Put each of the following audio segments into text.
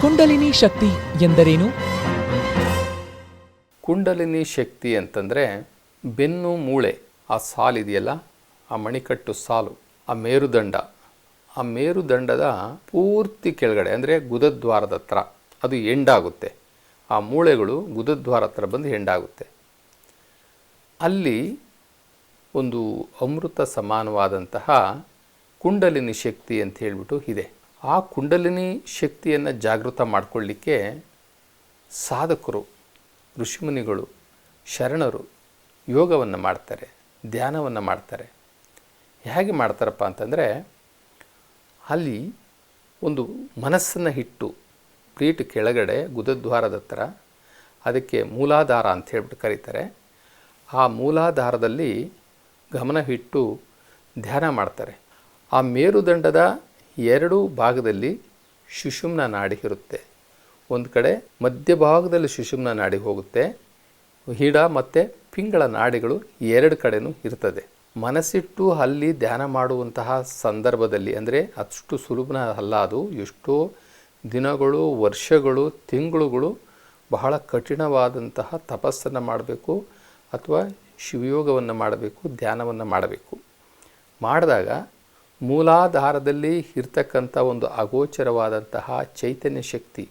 ಕುಂಡಲಿನಿ ಶಕ್ತಿ ಎಂದರೇನು? ಕುಂಡಲಿನಿ ಶಕ್ತಿ ಅಂತಂದರೆ ಬೆನ್ನು ಮೂಳೆ ಆ ಸಾಲಿದೆಯಲ್ಲ, ಆ ಮಣಿಕಟ್ಟು ಸಾಲು, ಆ ಮೇರುದಂಡದ ಪೂರ್ತಿ ಕೆಳಗಡೆ ಅಂದರೆ ಗುದದ್ವಾರದ ಹತ್ರ ಅದು ಎಂಡಾಗುತ್ತೆ. ಆ ಮೂಳೆಗಳು ಗುದದ್ವಾರ ಹತ್ರ ಬಂದು ಎಂಡಾಗುತ್ತೆ. ಅಲ್ಲಿ ಒಂದು ಅಮೃತ ಸಮಾನವಾದಂತಹ ಕುಂಡಲಿನಿ ಶಕ್ತಿ ಅಂತ ಹೇಳಿಬಿಟ್ಟು ಇದೆ. ಆ ಕುಂಡಲಿನಿ ಶಕ್ತಿಯನ್ನು ಜಾಗೃತ ಮಾಡಿಕೊಳ್ಳಿಕ್ಕೆ ಸಾಧಕರು, ಋಷಿಮುನಿಗಳು, ಶರಣರು ಯೋಗವನ್ನು ಮಾಡ್ತಾರೆ, ಧ್ಯಾನವನ್ನು ಮಾಡ್ತಾರೆ. ಹೇಗೆ ಮಾಡ್ತಾರಪ್ಪ ಅಂತಂದರೆ, ಅಲ್ಲಿ ಒಂದು ಮನಸ್ಸನ್ನು ಇಟ್ಟು ಪ್ರೀಟ್ ಕೆಳಗಡೆ ಗುದದ್ವಾರದ ಹತ್ರ, ಅದಕ್ಕೆ ಮೂಲಾಧಾರ ಅಂತ ಹೇಳ್ಬಿಟ್ಟು ಕರೀತಾರೆ. ಆ ಮೂಲಾಧಾರದಲ್ಲಿ ಗಮನ ಇಟ್ಟು ಧ್ಯಾನ ಮಾಡ್ತಾರೆ. ಆ ಮೇರುದಂಡದ ಎರಡು ಭಾಗದಲ್ಲಿ ಸುಷುಮ್ನ ನಾಡಿ ಇರುತ್ತೆ. ಒಂದು ಕಡೆ ಮಧ್ಯಭಾಗದಲ್ಲಿ ಸುಷುಮ್ನ ನಾಡಿ ಹೋಗುತ್ತೆ. ಹಿಡ ಮತ್ತು ಪಿಂಗಳ ನಾಡಿಗಳು ಎರಡು ಕಡೆನೂ ಇರ್ತದೆ. ಮನಸ್ಸಿಟ್ಟು ಅಲ್ಲಿ ಧ್ಯಾನ ಮಾಡುವಂತಹ ಸಂದರ್ಭದಲ್ಲಿ, ಅಂದರೆ ಅಷ್ಟು ಸುಲಭನ ಅಲ್ಲ ಅದು. ಎಷ್ಟೋ ದಿನಗಳು, ವರ್ಷಗಳು, ತಿಂಗಳುಗಳು ಬಹಳ ಕಠಿಣವಾದಂತಹ ತಪಸ್ಸನ್ನು ಮಾಡಬೇಕು, ಅಥವಾ ಶಿವಯೋಗವನ್ನು ಮಾಡಬೇಕು, ಧ್ಯಾನವನ್ನು ಮಾಡಬೇಕು. ಮಾಡಿದಾಗ ಮೂಲಾಧಾರದಲ್ಲಿ ಇರ್ತಕ್ಕಂಥ ಒಂದು ಅಗೋಚರವಾದಂತಹ ಚೈತನ್ಯ ಶಕ್ತಿ,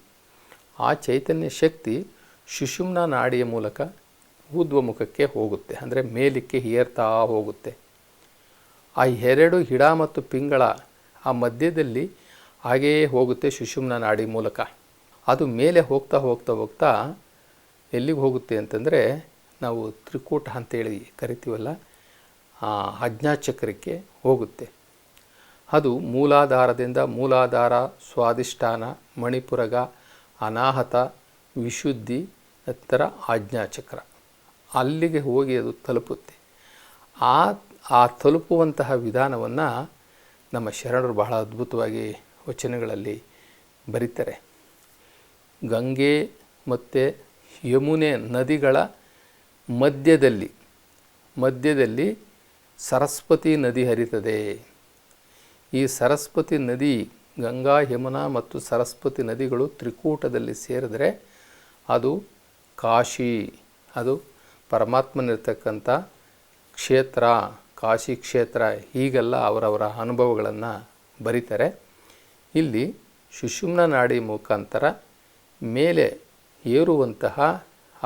ಆ ಚೈತನ್ಯ ಶಕ್ತಿ ಸುಷುಮ್ನ ನಾಡಿಯ ಮೂಲಕ ಊರ್ಧ್ವಮುಖಕ್ಕೆ ಹೋಗುತ್ತೆ, ಅಂದರೆ ಮೇಲಕ್ಕೆ ಏರ್ತಾ ಹೋಗುತ್ತೆ. ಆ ಎರಡು ಹಿಡ ಮತ್ತು ಪಿಂಗಳ ಆ ಮಧ್ಯದಲ್ಲಿ ಹಾಗೆಯೇ ಹೋಗುತ್ತೆ ಸುಷುಮ್ನ ನಾಡಿ ಮೂಲಕ. ಅದು ಮೇಲೆ ಹೋಗ್ತಾ ಹೋಗ್ತಾ ಹೋಗ್ತಾ ಎಲ್ಲಿಗೆ ಹೋಗುತ್ತೆ ಅಂತಂದರೆ, ನಾವು ತ್ರಿಕೂಟ ಅಂತೇಳಿ ಕರಿತೀವಲ್ಲ, ಆಜ್ಞಾಚಕ್ರಕ್ಕೆ ಹೋಗುತ್ತೆ. ಅದು ಮೂಲಾಧಾರದಿಂದ ಮೂಲಾಧಾರ, ಸ್ವಾಧಿಷ್ಠಾನ, ಮಣಿಪುರಗ, ಅನಾಹತ, ವಿಶುದ್ಧಿ, ನಂತರ ಆಜ್ಞಾಚಕ್ರ, ಅಲ್ಲಿಗೆ ಹೋಗಿ ಅದು ತಲುಪುತ್ತೆ. ಆ ತಲುಪುವಂತಹ ವಿಧಾನವನ್ನು ನಮ್ಮ ಶರಣರು ಬಹಳ ಅದ್ಭುತವಾಗಿ ವಚನಗಳಲ್ಲಿ ಬರೀತಾರೆ. ಗಂಗೆ ಮತ್ತು ಯಮುನೆ ನದಿಗಳ ಮಧ್ಯದಲ್ಲಿ ಸರಸ್ವತಿ ನದಿ ಹರಿತದೆ. ಈ ಸರಸ್ವತಿ ನದಿ, ಗಂಗಾ, ಯಮುನಾ ಮತ್ತು ಸರಸ್ವತಿ ನದಿಗಳು ತ್ರಿಕೂಟದಲ್ಲಿ ಸೇರಿದ್ರೆ ಅದು ಕಾಶಿ, ಅದು ಪರಮಾತ್ಮನಿರ್ತಕ್ಕಂಥ ಕ್ಷೇತ್ರ, ಕಾಶಿ ಕ್ಷೇತ್ರ. ಹೀಗೆಲ್ಲ ಅವರವರ ಅನುಭವಗಳನ್ನು ಬರೀತಾರೆ. ಇಲ್ಲಿ ಸುಷುಮ್ನ ನಾಡಿ ಮುಖಾಂತರ ಮೇಲೆ ಏರುವಂತಹ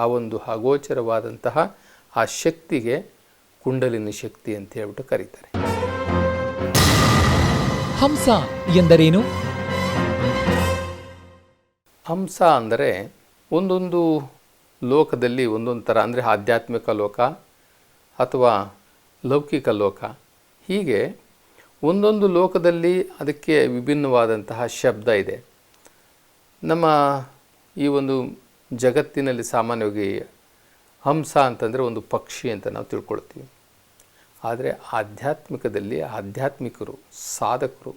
ಆ ಒಂದು ಅಗೋಚರವಾದಂತಹ ಆ ಶಕ್ತಿಗೆ ಕುಂಡಲಿನಿ ಶಕ್ತಿ ಅಂತ ಹೇಳ್ಬಿಟ್ಟು ಕರೀತಾರೆ. ಹಂಸ ಎಂದರೇನು? ಹಂಸ ಅಂದರೆ ಒಂದೊಂದು ಲೋಕದಲ್ಲಿ ಒಂದೊಂದು ಥರ, ಅಂದರೆ ಆಧ್ಯಾತ್ಮಿಕ ಲೋಕ ಅಥವಾ ಲೌಕಿಕ ಲೋಕ, ಹೀಗೆ ಒಂದೊಂದು ಲೋಕದಲ್ಲಿ ಅದಕ್ಕೆ ವಿಭಿನ್ನವಾದಂತಹ ಶಬ್ದ ಇದೆ. ನಮ್ಮ ಈ ಒಂದು ಜಗತ್ತಿನಲ್ಲಿ ಸಾಮಾನ್ಯವಾಗಿ ಹಂಸ ಅಂತಂದರೆ ಒಂದು ಪಕ್ಷಿ ಅಂತ ನಾವು ತಿಳ್ಕೊಳ್ತೀವಿ. ಆದರೆ ಆಧ್ಯಾತ್ಮಿಕದಲ್ಲಿ ಆಧ್ಯಾತ್ಮಿಕರು, ಸಾಧಕರು,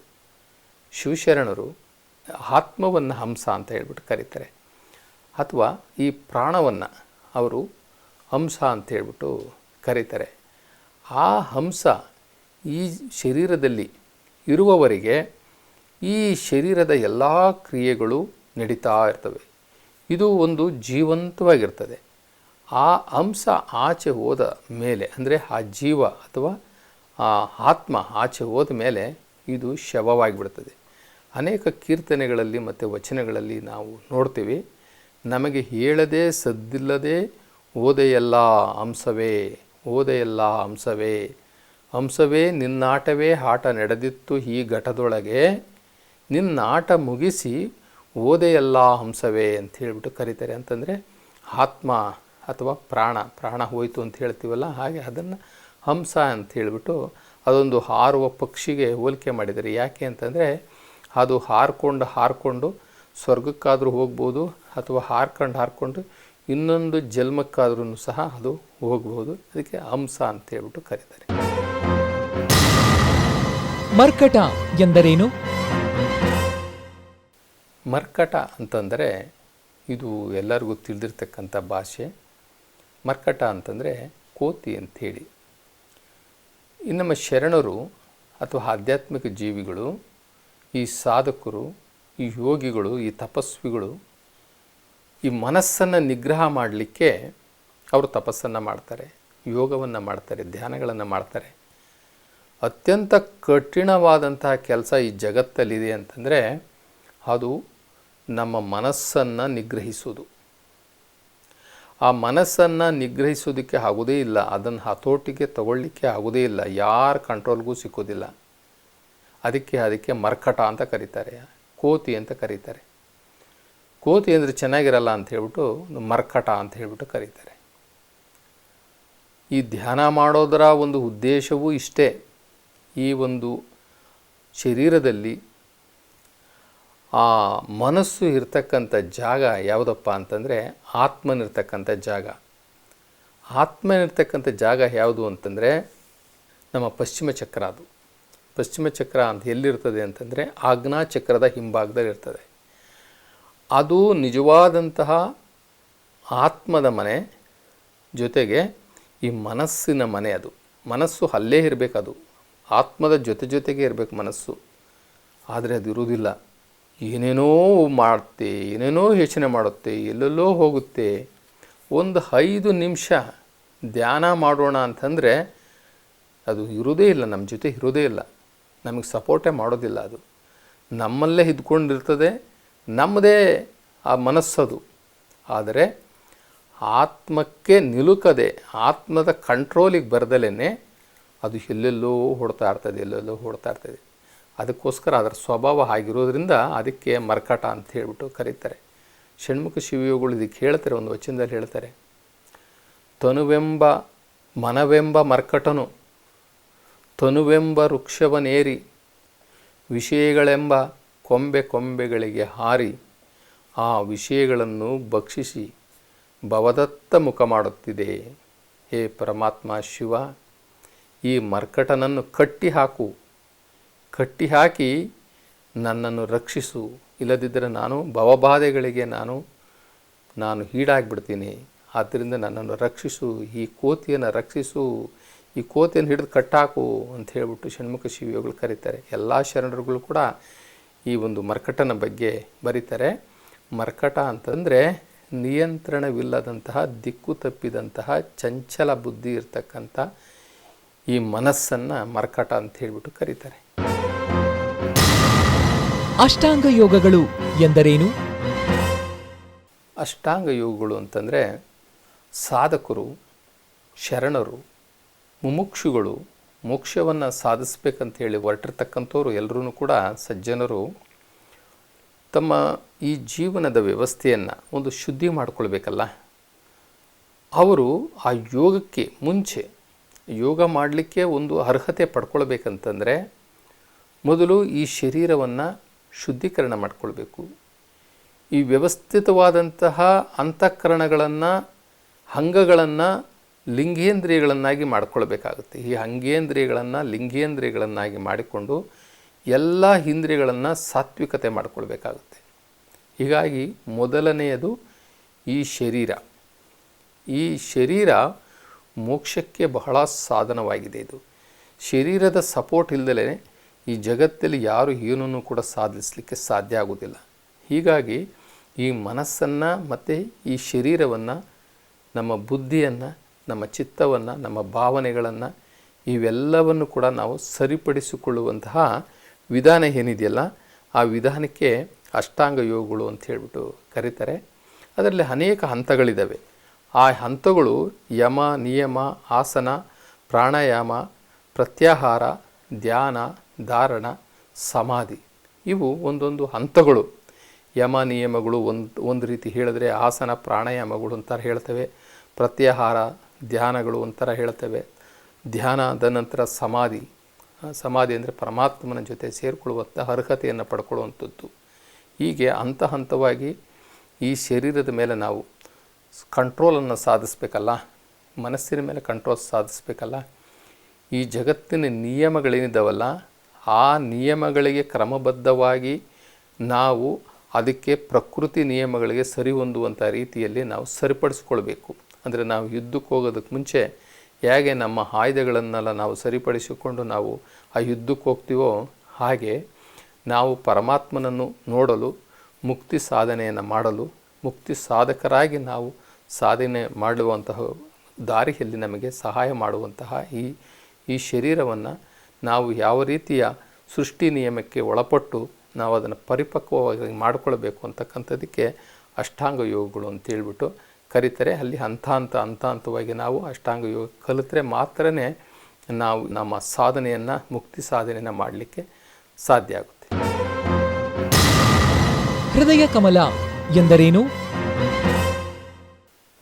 ಶಿವಶರಣರು ಆತ್ಮವನ್ನು ಹಂಸ ಅಂತ ಹೇಳ್ಬಿಟ್ಟು ಕರೀತಾರೆ. ಅಥವಾ ಈ ಪ್ರಾಣವನ್ನು ಅವರು ಹಂಸ ಅಂತ ಹೇಳ್ಬಿಟ್ಟು ಕರೀತಾರೆ. ಆ ಹಂಸ ಈ ಶರೀರದಲ್ಲಿ ಇರುವವರೆಗೆ ಈ ಶರೀರದ ಎಲ್ಲ ಕ್ರಿಯೆಗಳು ನಡೀತಾ ಇರ್ತವೆ. ಇದು ಒಂದು ಜೀವಂತವಾಗಿರ್ತದೆ. ಆ ಅಂಶ ಆಚೆ ಹೋದ ಮೇಲೆ, ಅಂದರೆ ಆ ಜೀವ ಅಥವಾ ಆ ಆತ್ಮ ಆಚೆ ಹೋದ ಮೇಲೆ ಇದು ಶವವಾಗಿಬಿಡ್ತದೆ. ಅನೇಕ ಕೀರ್ತನೆಗಳಲ್ಲಿ ಮತ್ತು ವಚನಗಳಲ್ಲಿ ನಾವು ನೋಡ್ತೀವಿ, ನಮಗೆ ಹೇಳದೆ ಸದ್ದಿಲ್ಲದೆ ಓದೆಯಲ್ಲ ಹಂಸವೇ, ಓದೆಯಲ್ಲ ಹಂಸವೇ, ಹಂಸವೇ ನಿನ್ನಾಟವೇ ಆಟ ನಡೆದಿತ್ತು ಈ ಘಟದೊಳಗೆ, ನಿನ್ನಾಟ ಮುಗಿಸಿ ಓದೆಯಲ್ಲ ಹಂಸವೇ ಅಂತ ಹೇಳಿಬಿಟ್ಟು ಕರೀತಾರೆ. ಅಂತಂದರೆ ಆತ್ಮ ಅಥವಾ ಪ್ರಾಣ ಹೋಯಿತು ಅಂತ ಹೇಳ್ತೀವಲ್ಲ, ಹಾಗೆ ಅದನ್ನು ಹಂಸ ಅಂತ ಹೇಳಿಬಿಟ್ಟು ಅದೊಂದು ಹಾರುವ ಪಕ್ಷಿಗೆ ಹೋಲಿಕೆ ಮಾಡಿದ್ದಾರೆ. ಯಾಕೆ ಅಂತಂದರೆ ಅದು ಹಾರಿಕೊಂಡು ಸ್ವರ್ಗಕ್ಕಾದರೂ ಹೋಗ್ಬೋದು, ಅಥವಾ ಹಾರ್ಕೊಂಡು ಇನ್ನೊಂದು ಜನ್ಮಕ್ಕಾದ್ರೂ ಸಹ ಅದು ಹೋಗ್ಬೋದು. ಅದಕ್ಕೆ ಹಂಸ ಅಂತ ಹೇಳ್ಬಿಟ್ಟು ಕರೀತಾರೆ. ಮರ್ಕಟ ಎಂದರೇನು? ಮರ್ಕಟ ಅಂತಂದರೆ ಇದು ಎಲ್ಲರಿಗೂ ತಿಳಿದಿರ್ತಕ್ಕಂಥ ಭಾಷೆ. ಮರ್ಕಟ ಅಂತಂದರೆ ಕೋತಿ ಅಂಥೇಳಿ. ನಮ್ಮ ಶರಣರು ಅಥವಾ ಆಧ್ಯಾತ್ಮಿಕ ಜೀವಿಗಳು, ಈ ಸಾಧಕರು, ಈ ಯೋಗಿಗಳು, ಈ ತಪಸ್ವಿಗಳು ಈ ಮನಸ್ಸನ್ನು ನಿಗ್ರಹ ಮಾಡಲಿಕ್ಕೆ ಅವರು ತಪಸ್ಸನ್ನು ಮಾಡ್ತಾರೆ, ಯೋಗವನ್ನು ಮಾಡ್ತಾರೆ, ಧ್ಯಾನಗಳನ್ನು ಮಾಡ್ತಾರೆ. ಅತ್ಯಂತ ಕಠಿಣವಾದಂತಹ ಕೆಲಸ ಈ ಜಗತ್ತಲ್ಲಿದೆ ಅಂತಂದರೆ ಅದು ನಮ್ಮ ಮನಸ್ಸನ್ನು ನಿಗ್ರಹಿಸೋದು. ಆ ಮನಸ್ಸನ್ನು ನಿಗ್ರಹಿಸೋದಕ್ಕೆ ಆಗೋದೇ ಇಲ್ಲ, ಅದನ್ನು ಹತೋಟಿಗೆ ತಗೊಳ್ಳಿಕ್ಕೆ ಆಗೋದೇ ಇಲ್ಲ, ಯಾರ ಕಂಟ್ರೋಲ್ಗೂ ಸಿಕ್ಕೋದಿಲ್ಲ. ಅದಕ್ಕೆ ಮರ್ಕಟ ಅಂತ ಕರೀತಾರೆ, ಕೋತಿ ಅಂತ ಕರೀತಾರೆ. ಕೋತಿ ಅಂದರೆ ಚೆನ್ನಾಗಿರಲ್ಲ ಅಂತ ಹೇಳ್ಬಿಟ್ಟು ಮರ್ಕಟ ಅಂತ ಹೇಳ್ಬಿಟ್ಟು ಕರೀತಾರೆ. ಈ ಧ್ಯಾನ ಮಾಡೋದರ ಒಂದು ಉದ್ದೇಶವೂ ಇಷ್ಟೇ. ಈ ಒಂದು ಶರೀರದಲ್ಲಿ ಆ ಮನಸ್ಸು ಇರ್ತಕ್ಕಂಥ ಜಾಗ ಯಾವುದಪ್ಪ ಅಂತಂದರೆ ಆತ್ಮನಿರ್ತಕ್ಕಂಥ ಜಾಗ. ಆತ್ಮನಿರ್ತಕ್ಕಂಥ ಜಾಗ ಯಾವುದು ಅಂತಂದರೆ ನಮ್ಮ ಪಶ್ಚಿಮ ಚಕ್ರ. ಅದು ಪಶ್ಚಿಮ ಚಕ್ರ ಅಂತ ಎಲ್ಲಿರ್ತದೆ ಅಂತಂದರೆ ಆಜ್ಞಾ ಚಕ್ರದ ಹಿಂಭಾಗದಲ್ಲಿ ಇರ್ತದೆ. ಅದು ನಿಜವಾದಂತಹ ಆತ್ಮದ ಮನೆ, ಜೊತೆಗೆ ಈ ಮನಸ್ಸಿನ ಮನೆ. ಅದು ಮನಸ್ಸು ಅಲ್ಲೇ ಇರಬೇಕು, ಅದು ಆತ್ಮದ ಜೊತೆಗೆ ಇರಬೇಕು ಮನಸ್ಸು. ಆದರೆ ಅದು ಇರುವುದಿಲ್ಲ, ಏನೇನೋ ಮಾಡುತ್ತೆ, ಏನೇನೋ ಯೋಚನೆ ಮಾಡುತ್ತೆ, ಎಲ್ಲೆಲ್ಲೋ ಹೋಗುತ್ತೆ. ಒಂದು 5 ನಿಮಿಷ ಧ್ಯಾನ ಮಾಡೋಣ ಅಂತಂದರೆ ಅದು ಇರೋದೇ ಇಲ್ಲ, ನಮ್ಮ ಜೊತೆ ಇರೋದೇ ಇಲ್ಲ, ನಮಗೆ ಸಪೋರ್ಟೇ ಮಾಡೋದಿಲ್ಲ. ಅದು ನಮ್ಮಲ್ಲೇ ಇದ್ಕೊಂಡಿರ್ತದೆ, ನಮ್ಮದೇ ಆ ಮನಸ್ಸದು. ಆದರೆ ಆತ್ಮಕ್ಕೆ ನಿಲುಕದೆ, ಆತ್ಮದ ಕಂಟ್ರೋಲಿಗೆ ಬರ್ದಲೇ ಅದು ಎಲ್ಲೆಲ್ಲೋ ಓಡ್ತಾ ಇರ್ತದೆ. ಅದಕ್ಕೋಸ್ಕರ ಅದರ ಸ್ವಭಾವ ಆಗಿರೋದ್ರಿಂದ ಅದಕ್ಕೆ ಮರ್ಕಟ ಅಂತ ಹೇಳಿಬಿಟ್ಟು ಕರೀತಾರೆ. ಷಣ್ಮುಖ ಶಿವಯೋಗಿಗಳು ಇದಕ್ಕೆ ಹೇಳ್ತಾರೆ, ಒಂದು ವಚನದಲ್ಲಿ ಹೇಳ್ತಾರೆ, ತನುವೆಂಬ ಮನವೆಂಬ ಮರ್ಕಟನು ತನುವೆಂಬ ವೃಕ್ಷವನೇರಿ ವಿಷಯಗಳೆಂಬ ಕೊಂಬೆಗಳಿಗೆ ಹಾರಿ ಆ ವಿಷಯಗಳನ್ನು ಭಕ್ಷಿಸಿ ಭವದತ್ತ ಮುಖ ಮಾಡುತ್ತಿದೆ. ಹೇ ಪರಮಾತ್ಮ ಶಿವ, ಈ ಮರ್ಕಟನನ್ನು ಕಟ್ಟಿ ಹಾಕಿ ನನ್ನನ್ನು ರಕ್ಷಿಸು, ಇಲ್ಲದಿದ್ದರೆ ನಾನು ಭವಬಾಧೆಗಳಿಗೆ ನಾನು ಈಡಾಗಿಬಿಡ್ತೀನಿ. ಆದ್ದರಿಂದ ನನ್ನನ್ನು ರಕ್ಷಿಸು, ಈ ಕೋತಿಯನ್ನು ರಕ್ಷಿಸು, ಈ ಕೋತಿಯನ್ನು ಹಿಡಿದು ಕಟ್ಟಾಕು ಅಂತ ಹೇಳಿಬಿಟ್ಟು ಷಣ್ಮುಖ ಶಿವಯೋಗಿಗಳು ಕರೀತಾರೆ. ಎಲ್ಲ ಶರಣರುಗಳು ಕೂಡ ಈ ಒಂದು ಮರ್ಕಟನ ಬಗ್ಗೆ ಬರೀತಾರೆ. ಮರ್ಕಟ ಅಂತಂದರೆ ನಿಯಂತ್ರಣವಿಲ್ಲದಂತಹ, ದಿಕ್ಕು ತಪ್ಪಿದಂತಹ ಚಂಚಲ ಬುದ್ಧಿ ಇರ್ತಕ್ಕಂಥ ಈ ಮನಸ್ಸನ್ನು ಮರ್ಕಟ ಅಂತ ಹೇಳಿಬಿಟ್ಟು ಕರೀತಾರೆ. ಅಷ್ಟಾಂಗ ಯೋಗಗಳು ಎಂದರೇನು? ಅಷ್ಟಾಂಗ ಯೋಗಗಳು ಅಂತಂದರೆ ಸಾಧಕರು, ಶರಣರು, ಮುಮುಕ್ಷುಗಳು, ಮೋಕ್ಷವನ್ನು ಸಾಧಿಸ್ಬೇಕಂತೇಳಿ ಹೊರಟಿರ್ತಕ್ಕಂಥವ್ರು ಎಲ್ಲರೂ ಕೂಡ ಸಜ್ಜನರು ತಮ್ಮ ಈ ಜೀವನದ ವ್ಯವಸ್ಥೆಯನ್ನು ಒಂದು ಶುದ್ಧಿ ಮಾಡಿಕೊಳ್ಬೇಕಲ್ಲ. ಅವರು ಆ ಯೋಗಕ್ಕೆ ಮುಂಚೆ ಯೋಗ ಮಾಡಲಿಕ್ಕೆ ಒಂದು ಅರ್ಹತೆ ಪಡ್ಕೊಳ್ಬೇಕಂತಂದರೆ ಮೊದಲು ಈ ಶರೀರವನ್ನು ಶುದ್ಧೀಕರಣ ಮಾಡಿಕೊಳ್ಬೇಕು. ಈ ವ್ಯವಸ್ಥಿತವಾದಂತಹ ಅಂತಃಕರಣಗಳನ್ನು, ಅಂಗಗಳನ್ನು ಲಿಂಗೇಂದ್ರಿಯಗಳನ್ನಾಗಿ ಮಾಡಿಕೊಳ್ಬೇಕಾಗುತ್ತೆ. ಈ ಅಂಗೇಂದ್ರಿಯಗಳನ್ನು ಲಿಂಗೇಂದ್ರಿಯಗಳನ್ನಾಗಿ ಮಾಡಿಕೊಂಡು ಎಲ್ಲ ಇಂದ್ರಿಯಗಳನ್ನು ಸಾತ್ವಿಕತೆ ಮಾಡಿಕೊಳ್ಬೇಕಾಗುತ್ತೆ. ಹೀಗಾಗಿ ಮೊದಲನೆಯದು ಈ ಶರೀರ ಮೋಕ್ಷಕ್ಕೆ ಬಹಳ ಸಾಧನವಾಗಿದೆ. ಇದು ಶರೀರದ ಸಪೋರ್ಟ್ ಇಲ್ಲದಲೇ ಈ ಜಗತ್ತಲ್ಲಿ ಯಾರು ಏನನ್ನು ಕೂಡ ಸಾಧಿಸಲಿಕ್ಕೆ ಸಾಧ್ಯ ಆಗೋದಿಲ್ಲ. ಹೀಗಾಗಿ ಈ ಮನಸ್ಸನ್ನು ಮತ್ತು ಈ ಶರೀರವನ್ನು, ನಮ್ಮ ಬುದ್ಧಿಯನ್ನು, ನಮ್ಮ ಚಿತ್ತವನ್ನು, ನಮ್ಮ ಭಾವನೆಗಳನ್ನು ಇವೆಲ್ಲವನ್ನು ಕೂಡ ನಾವು ಸರಿಪಡಿಸಿಕೊಳ್ಳುವಂತಹ ವಿಧಾನ ಏನಿದೆಯಲ್ಲ, ಆ ವಿಧಾನಕ್ಕೆ ಅಷ್ಟಾಂಗ ಯೋಗಗಳು ಅಂತ ಹೇಳಿಬಿಟ್ಟು ಕರೀತಾರೆ. ಅದರಲ್ಲಿ ಅನೇಕ ಹಂತಗಳಿದ್ದಾವೆ. ಆ ಹಂತಗಳು ಯಮ, ನಿಯಮ, ಆಸನ, ಪ್ರಾಣಾಯಾಮ, ಪ್ರತ್ಯಾಹಾರ, ಧ್ಯಾನ, ಧಾರಣ, ಸಮಾಧಿ. ಇವು ಒಂದೊಂದು ಹಂತಗಳು. ಯಮ ನಿಯಮಗಳು ಒಂದು ರೀತಿ ಹೇಳಿದ್ರೆ, ಆಸನ ಪ್ರಾಣಾಯಾಮಗಳು ಒಂಥರ ಹೇಳ್ತವೆ, ಪ್ರತ್ಯಾಹಾರ ಧ್ಯಾನಗಳು ಒಂಥರ ಹೇಳ್ತವೆ, ಧ್ಯಾನದ ನಂತರ ಸಮಾಧಿ ಅಂದರೆ ಪರಮಾತ್ಮನ ಜೊತೆ ಸೇರಿಕೊಳ್ಳುವಂಥ ಅರ್ಹತೆಯನ್ನು ಪಡ್ಕೊಳ್ಳುವಂಥದ್ದು. ಹೀಗೆ ಹಂತವಾಗಿ ಈ ಶರೀರದ ಮೇಲೆ ನಾವು ಕಂಟ್ರೋಲನ್ನು ಸಾಧಿಸಬೇಕಲ್ಲ, ಮನಸ್ಸಿನ ಮೇಲೆ ಕಂಟ್ರೋಲ್ ಸಾಧಿಸಬೇಕಲ್ಲ. ಈ ಜಗತ್ತಿನ ನಿಯಮಗಳೇನಿದ್ದಾವಲ್ಲ, ಆ ನಿಯಮಗಳಿಗೆ ಕ್ರಮಬದ್ಧವಾಗಿ ನಾವು ಅದಕ್ಕೆ ಪ್ರಕೃತಿ ನಿಯಮಗಳಿಗೆ ಸರಿ ಹೊಂದುವಂಥ ರೀತಿಯಲ್ಲಿ ನಾವು ಸರಿಪಡಿಸ್ಕೊಳ್ಬೇಕು. ಅಂದರೆ ನಾವು ಯುದ್ಧಕ್ಕೆ ಹೋಗೋದಕ್ಕೆ ಮುಂಚೆ ಹೇಗೆ ನಮ್ಮ ಆಯುಧಗಳನ್ನೆಲ್ಲ ನಾವು ಸರಿಪಡಿಸಿಕೊಂಡು ನಾವು ಆ ಯುದ್ಧಕ್ಕೆ ಹೋಗ್ತೀವೋ, ಹಾಗೆ ನಾವು ಪರಮಾತ್ಮನನ್ನು ನೋಡಲು, ಮುಕ್ತಿ ಸಾಧನೆಯನ್ನು ಮಾಡಲು, ಮುಕ್ತಿ ಸಾಧಕರಾಗಿ ನಾವು ಸಾಧನೆ ಮಾಡುವಂತಹ ದಾರಿಯಲ್ಲಿ ನಮಗೆ ಸಹಾಯ ಮಾಡುವಂತಹ ಈ ಶರೀರವನ್ನು ನಾವು ಯಾವ ರೀತಿಯ ಸೃಷ್ಟಿ ನಿಯಮಕ್ಕೆ ಒಳಪಟ್ಟು ನಾವು ಅದನ್ನು ಪರಿಪಕ್ವವಾಗಿ ಮಾಡಿಕೊಳ್ಬೇಕು ಅಂತಕ್ಕಂಥದ್ದಕ್ಕೆ ಅಷ್ಟಾಂಗ ಯೋಗಗಳು ಅಂತೇಳ್ಬಿಟ್ಟು ಕರೀತಾರೆ. ಅಲ್ಲಿ ಹಂತವಾಗಿ ನಾವು ಅಷ್ಟಾಂಗ ಯೋಗ ಕಲಿತರೆ ಮಾತ್ರ ನಾವು ನಮ್ಮ ಸಾಧನೆಯನ್ನು, ಮುಕ್ತಿ ಸಾಧನೆಯನ್ನು ಮಾಡಲಿಕ್ಕೆ ಸಾಧ್ಯ ಆಗುತ್ತೆ. ಹೃದಯ ಕಮಲ ಎಂದರೇನು?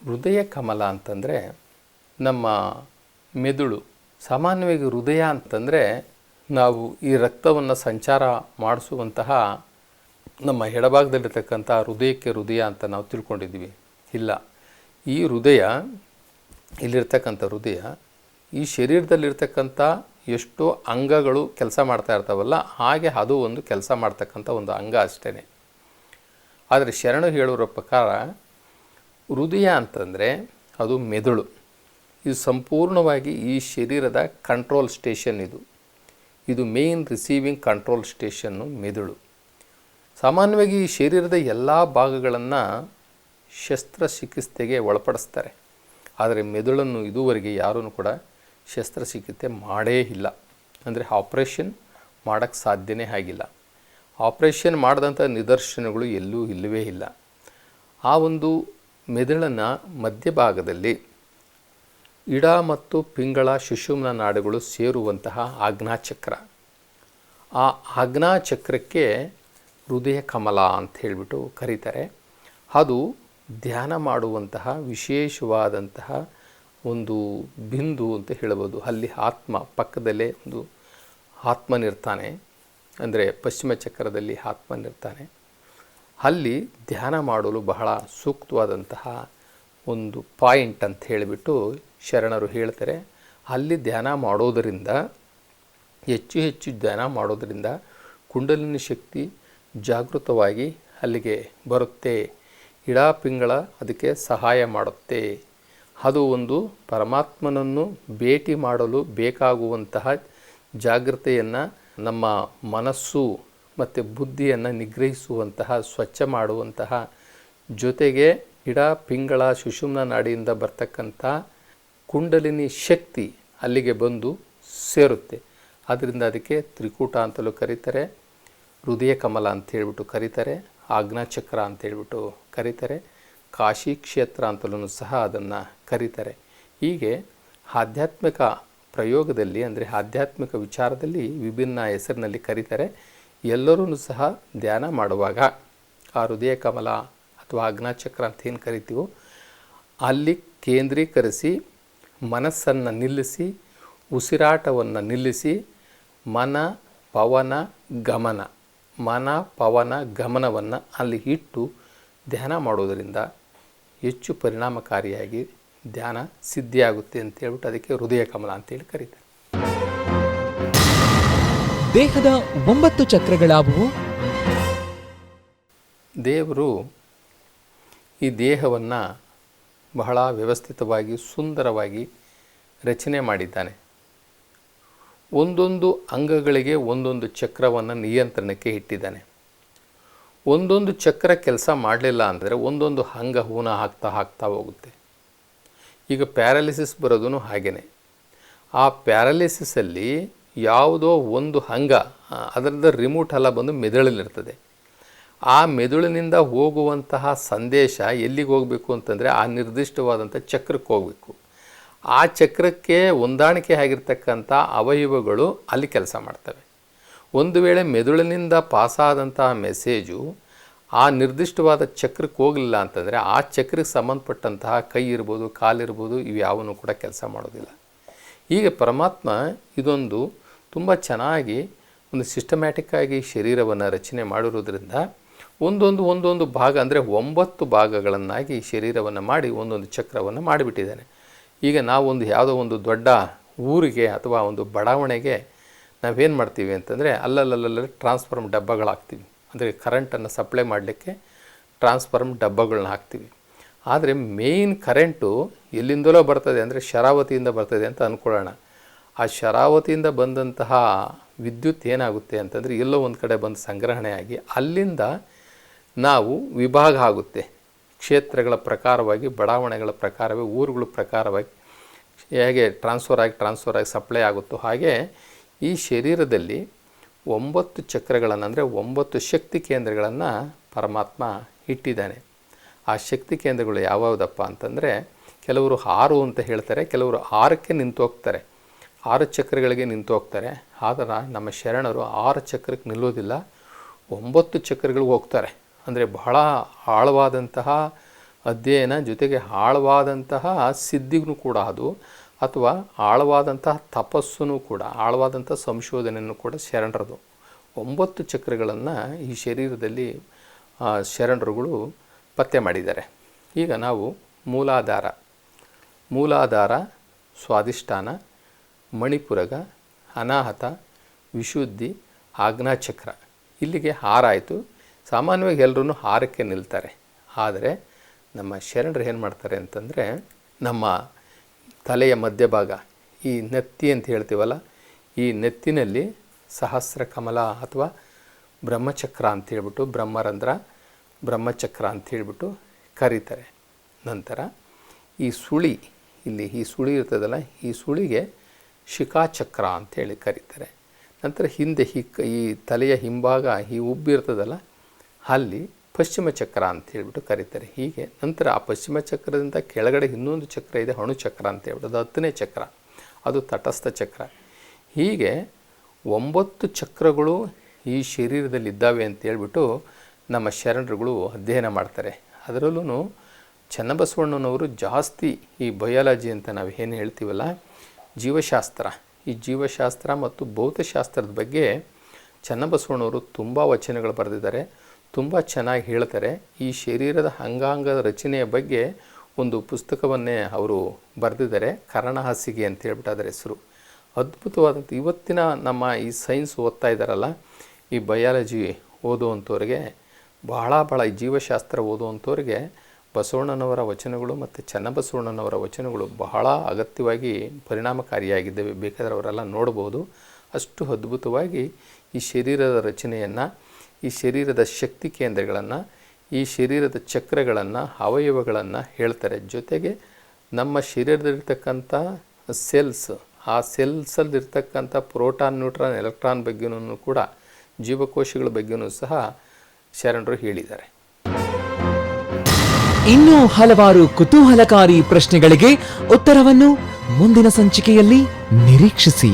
ಹೃದಯ ಕಮಲ ಅಂತಂದರೆ ನಮ್ಮ ಮೆದುಳು. ಸಾಮಾನ್ಯವಾಗಿ ಹೃದಯ ಅಂತಂದರೆ ನಾವು ಈ ರಕ್ತವನ್ನು ಸಂಚಾರ ಮಾಡಿಸುವಂತಹ ನಮ್ಮ ಎಡಭಾಗದಲ್ಲಿರ್ತಕ್ಕಂಥ ಹೃದಯಕ್ಕೆ ಹೃದಯ ಅಂತ ನಾವು ತಿಳ್ಕೊಂಡಿದ್ದೀವಿ. ಇಲ್ಲ, ಈ ಹೃದಯ, ಇಲ್ಲಿರ್ತಕ್ಕಂಥ ಹೃದಯ ಈ ಶರೀರದಲ್ಲಿರ್ತಕ್ಕಂಥ ಎಷ್ಟೋ ಅಂಗಗಳು ಕೆಲಸ ಮಾಡ್ತಾ ಇರ್ತಾವಲ್ಲ, ಹಾಗೆ ಅದು ಒಂದು ಕೆಲಸ ಮಾಡ್ತಕ್ಕಂಥ ಒಂದು ಅಂಗ ಅಷ್ಟೇ. ಆದರೆ ಶರಣು ಹೇಳುವ ಪ್ರಕಾರ ಹೃದಯ ಅಂತಂದರೆ ಅದು ಮೆದುಳು. ಇದು ಸಂಪೂರ್ಣವಾಗಿ ಈ ಶರೀರದ ಕಂಟ್ರೋಲ್ ಸ್ಟೇಷನ್. ಇದು ಮೇನ್ ರಿಸೀವಿಂಗ್ ಕಂಟ್ರೋಲ್ ಸ್ಟೇಷನ್ನು ಮೆದುಳು. ಸಾಮಾನ್ಯವಾಗಿ ಈ ಶರೀರದ ಎಲ್ಲ ಭಾಗಗಳನ್ನು ಶಸ್ತ್ರಚಿಕಿತ್ಸೆಗೆ ಒಳಪಡಿಸ್ತಾರೆ. ಆದರೆ ಮೆದುಳನ್ನು ಇದುವರೆಗೆ ಯಾರೂ ಕೂಡ ಶಸ್ತ್ರಚಿಕಿತ್ಸೆ ಮಾಡೇ ಇಲ್ಲ. ಅಂದರೆ ಆಪ್ರೇಷನ್ ಮಾಡೋಕ್ಕೆ ಸಾಧ್ಯನೇ ಆಗಿಲ್ಲ. ಆಪ್ರೇಷನ್ ಮಾಡಿದಂಥ ನಿದರ್ಶನಗಳು ಎಲ್ಲೂ ಇಲ್ಲವೇ ಇಲ್ಲ. ಆ ಒಂದು ಮೆದುಳನ್ನು ಮಧ್ಯಭಾಗದಲ್ಲಿ ಇಡ ಮತ್ತು ಪಿಂಗಳ ಸುಷುಮ್ನ ನಾಡುಗಳು ಸೇರುವಂತಹ ಆಜ್ಞಾಚಕ್ರ. ಆ ಆಜ್ಞಾಚಕ್ರಕ್ಕೆ ಹೃದಯ ಕಮಲ ಅಂತ ಹೇಳಿಬಿಟ್ಟು ಕರೀತಾರೆ. ಅದು ಧ್ಯಾನ ಮಾಡುವಂತಹ ವಿಶೇಷವಾದಂತಹ ಒಂದು ಬಿಂದು ಅಂತ ಹೇಳ್ಬೋದು. ಅಲ್ಲಿ ಆತ್ಮ ಪಕ್ಕದಲ್ಲೇ ಒಂದು ಆತ್ಮನಿರ್ತಾನೆ. ಅಂದರೆ ಪಶ್ಚಿಮ ಚಕ್ರದಲ್ಲಿ ಆತ್ಮನಿರ್ತಾನೆ. ಅಲ್ಲಿ ಧ್ಯಾನ ಮಾಡಲು ಬಹಳ ಸೂಕ್ತವಾದಂತಹ ಒಂದು ಪಾಯಿಂಟ್ ಅಂತ ಹೇಳಿಬಿಟ್ಟು ಶರಣರು ಹೇಳ್ತಾರೆ. ಅಲ್ಲಿ ಧ್ಯಾನ ಮಾಡೋದರಿಂದ, ಹೆಚ್ಚು ಧ್ಯಾನ ಮಾಡೋದರಿಂದ ಕುಂಡಲಿನಿ ಶಕ್ತಿ ಜಾಗೃತವಾಗಿ ಅಲ್ಲಿಗೆ ಬರುತ್ತೆ. ಇಡ ಪಿಂಗಳ ಅದಕ್ಕೆ ಸಹಾಯ ಮಾಡುತ್ತೆ. ಅದು ಒಂದು ಪರಮಾತ್ಮನನ್ನು ಭೇಟಿ ಮಾಡಲು ಬೇಕಾಗುವಂತಹ ಜಾಗೃತೆಯನ್ನು, ನಮ್ಮ ಮನಸ್ಸು ಮತ್ತು ಬುದ್ಧಿಯನ್ನು ನಿಗ್ರಹಿಸುವಂತಹ, ಸ್ವಚ್ಛ ಮಾಡುವಂತಹ, ಜೊತೆಗೆ ಇಡ ಪಿಂಗಳ ಸುಷುಮ್ನ ನಾಡಿಯಿಂದ ಬರ್ತಕ್ಕಂಥ ಕುಂಡಲಿನಿ ಶಕ್ತಿ ಅಲ್ಲಿಗೆ ಬಂದು ಸೇರುತ್ತೆ. ಆದ್ದರಿಂದ ಅದಕ್ಕೆ ತ್ರಿಕೂಟ ಅಂತಲೂ ಕರೀತಾರೆ, ಹೃದಯ ಕಮಲ ಅಂತ ಹೇಳ್ಬಿಟ್ಟು ಕರೀತಾರೆ, ಆಜ್ಞಾಚಕ್ರ ಅಂತ ಹೇಳ್ಬಿಟ್ಟು ಕರೀತಾರೆ, ಕಾಶಿ ಕ್ಷೇತ್ರ ಅಂತಲೂ ಸಹ ಅದನ್ನು ಕರೀತಾರೆ. ಹೀಗೆ ಆಧ್ಯಾತ್ಮಿಕ ಪ್ರಯೋಗದಲ್ಲಿ, ಅಂದರೆ ಆಧ್ಯಾತ್ಮಿಕ ವಿಚಾರದಲ್ಲಿ ವಿಭಿನ್ನ ಹೆಸರಿನಲ್ಲಿ ಕರೀತಾರೆ. ಎಲ್ಲರೂ ಸಹ ಧ್ಯಾನ ಮಾಡುವಾಗ ಆ ಹೃದಯ ಕಮಲ ಅಥವಾ ಆಜ್ಞಾಚಕ್ರ ಅಂತ ಏನು ಕರಿತೀವೋ ಅಲ್ಲಿ ಕೇಂದ್ರೀಕರಿಸಿ ಮನಸ್ಸನ್ನು ನಿಲ್ಲಿಸಿ, ಉಸಿರಾಟವನ್ನು ನಿಲ್ಲಿಸಿ, ಮನ ಪವನ ಗಮನವನ್ನು ಅಲ್ಲಿ ಇಟ್ಟು ಧ್ಯಾನ ಮಾಡೋದರಿಂದ ಹೆಚ್ಚು ಪರಿಣಾಮಕಾರಿಯಾಗಿ ಧ್ಯಾನ ಸಿದ್ಧಿಯಾಗುತ್ತೆ ಅಂತ ಹೇಳ್ಬಿಟ್ಟು ಅದಕ್ಕೆ ಹೃದಯ ಕಮಲ ಅಂತೇಳಿ ಕರೀತಾರೆ. ದೇಹದ 9 ಚಕ್ರಗಳಾವುವು? ದೇವರು ಈ ದೇಹವನ್ನು ಬಹಳ ವ್ಯವಸ್ಥಿತವಾಗಿ, ಸುಂದರವಾಗಿ ರಚನೆ ಮಾಡಿದ್ದಾನೆ. ಒಂದೊಂದು ಅಂಗಗಳಿಗೆ ಒಂದೊಂದು ಚಕ್ರವನ್ನು ನಿಯಂತ್ರಣಕ್ಕೆ ಇಟ್ಟಿದ್ದಾನೆ. ಒಂದೊಂದು ಚಕ್ರ ಕೆಲಸ ಮಾಡಲಿಲ್ಲ ಅಂದರೆ ಒಂದೊಂದು ಅಂಗ ಹೂನ ಆಗ್ತಾ ಹೋಗುತ್ತೆ. ಈಗ ಪ್ಯಾರಾಲಿಸಿಸ್ ಬರೋದು ಹಾಗೇ. ಆ ಪ್ಯಾರಾಲಿಸಿಸಲ್ಲಿ ಯಾವುದೋ ಒಂದು ಅಂಗ, ಅದರದ ರಿಮೋಟ್ ಎಲ್ಲ ಬಂದು ಮೆದುಳಲ್ಲಿರ್ತದೆ. ಆ ಮೆದುಳಿನಿಂದ ಹೋಗುವಂತಹ ಸಂದೇಶ ಎಲ್ಲಿಗೆ ಹೋಗಬೇಕು ಅಂತಂದರೆ ಆ ನಿರ್ದಿಷ್ಟವಾದಂಥ ಚಕ್ರಕ್ಕೆ ಹೋಗಬೇಕು. ಆ ಚಕ್ರಕ್ಕೆ ಹೊಂದಾಣಿಕೆ ಆಗಿರ್ತಕ್ಕಂಥ ಅವಯವಗಳು ಅಲ್ಲಿ ಕೆಲಸ ಮಾಡ್ತವೆ. ಒಂದು ವೇಳೆ ಮೆದುಳಿನಿಂದ ಪಾಸಾದಂತಹ ಮೆಸೇಜು ಆ ನಿರ್ದಿಷ್ಟವಾದ ಚಕ್ರಕ್ಕೆ ಹೋಗಲಿಲ್ಲ ಅಂತಂದರೆ ಆ ಚಕ್ರಕ್ಕೆ ಸಂಬಂಧಪಟ್ಟಂತಹ ಕೈ ಇರ್ಬೋದು, ಕಾಲಿರ್ಬೋದು, ಇವು ಯಾವನ್ನೂ ಕೂಡ ಕೆಲಸ ಮಾಡೋದಿಲ್ಲ. ಹೀಗೆ ಪರಮಾತ್ಮ ಇದೊಂದು ತುಂಬ ಚೆನ್ನಾಗಿ ಒಂದು ಸಿಸ್ಟಮ್ಯಾಟಿಕ್ಕಾಗಿ ಶರೀರವನ್ನು ರಚನೆ ಮಾಡಿರೋದ್ರಿಂದ ಒಂದೊಂದು ಭಾಗ, ಅಂದರೆ 9 ಭಾಗಗಳನ್ನಾಗಿ ಶರೀರವನ್ನು ಮಾಡಿ ಒಂದೊಂದು ಚಕ್ರವನ್ನು ಮಾಡಿಬಿಟ್ಟಿದ್ದಾನೆ. ಈಗ ನಾವೊಂದು ಯಾವುದೋ ಒಂದು ದೊಡ್ಡ ಊರಿಗೆ ಅಥವಾ ಒಂದು ಬಡಾವಣೆಗೆ ನಾವೇನು ಮಾಡ್ತೀವಿ ಅಂತಂದರೆ ಅಲ್ಲಲ್ಲಲ್ಲಿ ಟ್ರಾನ್ಸ್ಫಾರ್ಮ್ ಡಬ್ಬಗಳಾಗ್ತೀವಿ. ಅಂದರೆ ಕರೆಂಟನ್ನು ಸಪ್ಲೈ ಮಾಡಲಿಕ್ಕೆ ಟ್ರಾನ್ಸ್ಫಾರ್ಮ್ ಡಬ್ಬಗಳನ್ನ ಹಾಕ್ತೀವಿ. ಆದರೆ ಮೇಯ್ನ್ ಕರೆಂಟು ಎಲ್ಲಿಂದಲೋ ಬರ್ತದೆ, ಅಂದರೆ ಶರಾವತಿಯಿಂದ ಬರ್ತದೆ ಅಂತ ಅಂದ್ಕೊಳ್ಳೋಣ. ಆ ಶರಾವತಿಯಿಂದ ಬಂದಂತಹ ವಿದ್ಯುತ್ ಏನಾಗುತ್ತೆ ಅಂತಂದರೆ ಎಲ್ಲೋ ಒಂದು ಕಡೆ ಬಂದು ಸಂಗ್ರಹಣೆಯಾಗಿ ಅಲ್ಲಿಂದ ನಾವು ವಿಭಾಗ ಆಗುತ್ತೆ. ಕ್ಷೇತ್ರಗಳ ಪ್ರಕಾರವಾಗಿ, ಬಡಾವಣೆಗಳ ಪ್ರಕಾರವಾಗಿ, ಊರುಗಳ ಪ್ರಕಾರವಾಗಿ ಹೇಗೆ ಟ್ರಾನ್ಸ್ಫರ್ ಆಗಿ ಸಪ್ಲೈ ಆಗುತ್ತೋ ಹಾಗೆ ಈ ಶರೀರದಲ್ಲಿ 9 ಚಕ್ರಗಳನ್ನು ಅಂದರೆ 9 ಶಕ್ತಿ ಕೇಂದ್ರಗಳನ್ನು ಪರಮಾತ್ಮ ಇಟ್ಟಿದ್ದಾನೆ. ಆ ಶಕ್ತಿ ಕೇಂದ್ರಗಳು ಯಾವುದಪ್ಪ ಅಂತಂದರೆ ಕೆಲವರು 6 ಅಂತ ಹೇಳ್ತಾರೆ, ಕೆಲವರು 6ಕ್ಕೆ ನಿಂತು ಹೋಗ್ತಾರೆ, 6 ಚಕ್ರಗಳಿಗೆ ನಿಂತು ಹೋಗ್ತಾರೆ. ಆದರೆ ನಮ್ಮ ಶರಣರು 6 ಚಕ್ರಕ್ಕೆ ನಿಲ್ಲೋದಿಲ್ಲ, 9 ಚಕ್ರಗಳಿಗೆ ಹೋಗ್ತಾರೆ. ಅಂದರೆ ಬಹಳ ಆಳವಾದಂತಹ ಅಧ್ಯಯನ ಜೊತೆಗೆ ಆಳವಾದಂತಹ ಸಿದ್ಧಿಗೂ ಕೂಡ ಅದು, ಅಥವಾ ಆಳವಾದಂತಹ ತಪಸ್ಸು ಕೂಡ, ಆಳವಾದಂಥ ಸಂಶೋಧನೆಯನ್ನು ಕೂಡ ಶರಣರದು. 9 ಚಕ್ರಗಳನ್ನು ಈ ಶರೀರದಲ್ಲಿ ಶರಣರುಗಳು ಪತ್ತೆ ಮಾಡಿದ್ದಾರೆ. ಈಗ ನಾವು ಮೂಲಾಧಾರ, ಸ್ವಾಧಿಷ್ಠಾನ, ಮಣಿಪುರಗ, ಅನಾಹತ, ವಿಶುದ್ಧಿ, ಆಜ್ಞಾಚಕ್ರ ಇಲ್ಲಿಗೆ 6 ಆಯಿತು. ಸಾಮಾನ್ಯವಾಗಿ ಎಲ್ಲರೂ 6ಕ್ಕೆ ನಿಲ್ತಾರೆ. ಆದರೆ ನಮ್ಮ ಶರಣರು ಏನು ಮಾಡ್ತಾರೆ ಅಂತಂದರೆ ನಮ್ಮ ತಲೆಯ ಮಧ್ಯಭಾಗ, ಈ ನೆತ್ತಿ ಅಂತ ಹೇಳ್ತೀವಲ್ಲ, ಈ ನೆತ್ತಿನಲ್ಲಿ ಸಹಸ್ರ ಕಮಲ ಅಥವಾ ಬ್ರಹ್ಮಚಕ್ರ ಅಂತ ಹೇಳ್ಬಿಟ್ಟು, ಬ್ರಹ್ಮರಂಧ್ರ, ಬ್ರಹ್ಮಚಕ್ರ ಅಂತ ಹೇಳ್ಬಿಟ್ಟು ಕರೀತಾರೆ. ನಂತರ ಈ ಸುಳಿ, ಇಲ್ಲಿ ಈ ಸುಳಿ ಇರ್ತದಲ್ಲ, ಈ ಸುಳಿಗೆ ಶಿಖಾಚಕ್ರ ಅಂಥೇಳಿ ಕರೀತಾರೆ. ನಂತರ ಹಿಂದೆ ಈ ತಲೆಯ ಹಿಂಭಾಗ ಈ ಉಬ್ಬಿರ್ತದಲ್ಲ, ಅಲ್ಲಿ ಪಶ್ಚಿಮ ಚಕ್ರ ಅಂತ ಹೇಳ್ಬಿಟ್ಟು ಕರೀತಾರೆ. ಹೀಗೆ ನಂತರ ಆ ಪಶ್ಚಿಮ ಚಕ್ರದಿಂದ ಕೆಳಗಡೆ ಇನ್ನೊಂದು ಚಕ್ರ ಇದೆ, ಅಣುಚಕ್ರ ಅಂತ ಹೇಳ್ಬಿಟ್ಟು, ಅದು 10ನೇ ಚಕ್ರ, ಅದು ತಟಸ್ಥ ಚಕ್ರ. ಹೀಗೆ 9 ಚಕ್ರಗಳು ಈ ಶರೀರದಲ್ಲಿದ್ದಾವೆ ಅಂತೇಳ್ಬಿಟ್ಟು ನಮ್ಮ ಶರಣರುಗಳು ಅಧ್ಯಯನ ಮಾಡ್ತಾರೆ. ಅದರಲ್ಲೂ ಚನ್ನಬಸವಣ್ಣನವರು ಜಾಸ್ತಿ ಈ ಬಯಾಲಜಿ ಅಂತ ನಾವು ಏನು ಹೇಳ್ತೀವಲ್ಲ, ಜೀವಶಾಸ್ತ್ರ, ಈ ಜೀವಶಾಸ್ತ್ರ ಮತ್ತು ಭೌತಶಾಸ್ತ್ರದ ಬಗ್ಗೆ ಚನ್ನಬಸವಣ್ಣವರು ತುಂಬ ವಚನಗಳು ಬರೆದಿದ್ದಾರೆ, ತುಂಬ ಚೆನ್ನಾಗಿ ಹೇಳ್ತಾರೆ. ಈ ಶರೀರದ ಅಂಗಾಂಗದ ರಚನೆಯ ಬಗ್ಗೆ ಒಂದು ಪುಸ್ತಕವನ್ನೇ ಅವರು ಬರೆದಿದ್ದಾರೆ, ಕರ್ಣಹಾಸಿಗೆ ಅಂತ ಹೇಳ್ಬಿಟ್ಟು ಅದರ ಹೆಸರು. ಅದ್ಭುತವಾದಂಥ ಇವತ್ತಿನ ನಮ್ಮ ಈ ಸೈನ್ಸ್ ಓದ್ತಾ ಇದ್ದಾರಲ್ಲ, ಈ ಬಯಾಲಜಿ ಓದುವಂಥವ್ರಿಗೆ ಬಹಳ ಈ ಜೀವಶಾಸ್ತ್ರ ಓದುವಂಥವ್ರಿಗೆ ಬಸವಣ್ಣನವರ ವಚನಗಳು ಮತ್ತು ಚನ್ನಬಸವಣ್ಣನವರ ವಚನಗಳು ಬಹಳ ಅಗತ್ಯವಾಗಿ ಪರಿಣಾಮಕಾರಿಯಾಗಿದ್ದಾವೆ. ಬೇಕಾದರೆ ಅವರೆಲ್ಲ ನೋಡ್ಬೋದು. ಅಷ್ಟು ಅದ್ಭುತವಾಗಿ ಈ ಶರೀರದ ರಚನೆಯನ್ನು, ಈ ಶರೀರದ ಶಕ್ತಿ ಕೇಂದ್ರಗಳನ್ನು, ಈ ಶರೀರದ ಚಕ್ರಗಳನ್ನು, ಅವಯವಗಳನ್ನು ಹೇಳ್ತಾರೆ. ಜೊತೆಗೆ ನಮ್ಮ ಶರೀರದಲ್ಲಿರ್ತಕ್ಕಂಥ ಸೆಲ್ಸ್, ಆ ಸೆಲ್ಸಲ್ಲಿರ್ತಕ್ಕಂಥ ಪ್ರೋಟಾನ್, ನ್ಯೂಟ್ರಾನ್, ಎಲೆಕ್ಟ್ರಾನ್ ಬಗ್ಗೆನೂ ಕೂಡ, ಜೀವಕೋಶಗಳ ಬಗ್ಗೆನೂ ಸಹ ಶರಣರು ಹೇಳಿದ್ದಾರೆ. ಇನ್ನೂ ಹಲವಾರು ಕುತೂಹಲಕಾರಿ ಪ್ರಶ್ನೆಗಳಿಗೆ ಉತ್ತರವನ್ನು ಮುಂದಿನ ಸಂಚಿಕೆಯಲ್ಲಿ ನಿರೀಕ್ಷಿಸಿ.